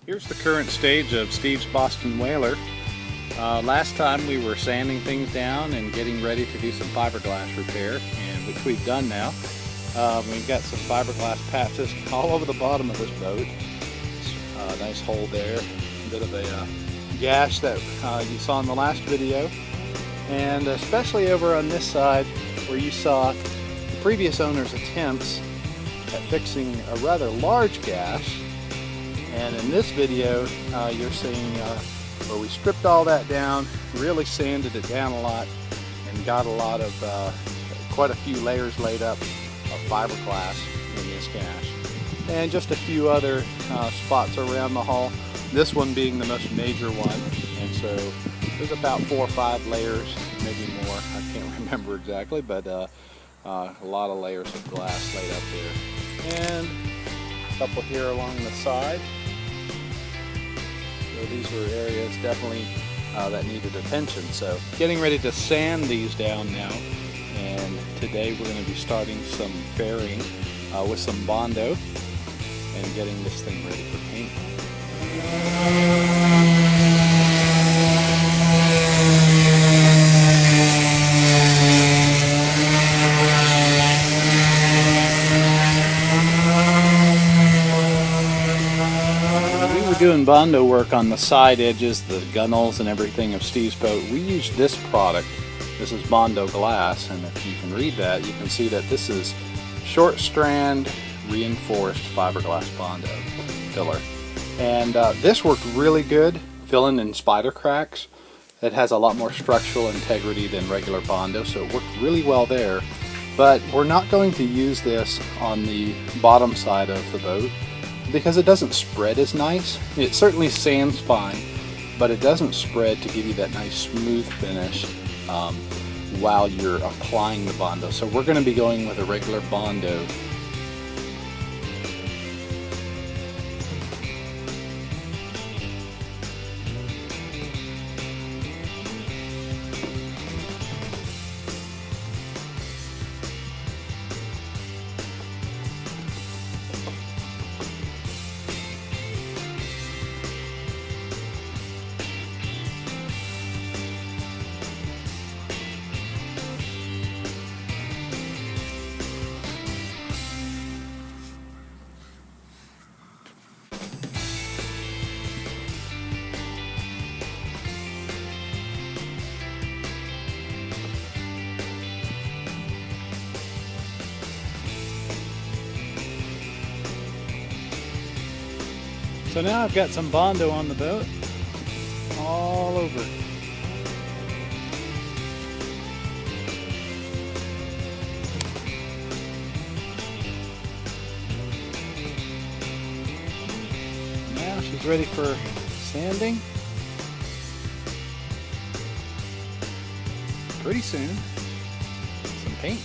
Here's the current stage of Steve's Boston Whaler. Last time we were sanding things down and getting ready to do some fiberglass repair, and which we've done now. We've got some fiberglass patches all over the bottom of this boat. Nice hole there, a bit of a gash that you saw in the last video, and especially over on this side where you saw the previous owner's attempts at fixing a rather large gash. And in this video, you're seeing where we stripped all that down, really sanded it down a lot, and got a lot of, quite a few layers laid up of fiberglass in this gash. And just a few other spots around the hull, this one being the most major one. And so there's about 4 or 5 layers, maybe more, I can't remember exactly, but a lot of layers of glass laid up there. And a couple here along the side. So these were areas definitely that needed attention. So getting ready to sand these down now, and today we're going to be starting some fairing with some Bondo and getting this thing ready for paint. Doing Bondo work on the side edges, the gunnels and everything of Steve's boat, we used this product. This is Bondo glass, and if you can read that, you can see that this is short strand reinforced fiberglass Bondo filler. And this worked really good filling in spider cracks. It has a lot more structural integrity than regular Bondo, so it worked really well there. But we're not going to use this on the bottom side of the boat, because it doesn't spread as nice. It certainly sands fine, but it doesn't spread to give you that nice smooth finish while you're applying the Bondo. So we're going to be going with a regular Bondo. So now I've got some Bondo on the boat, all over. Now she's ready for sanding. Pretty soon, some paint.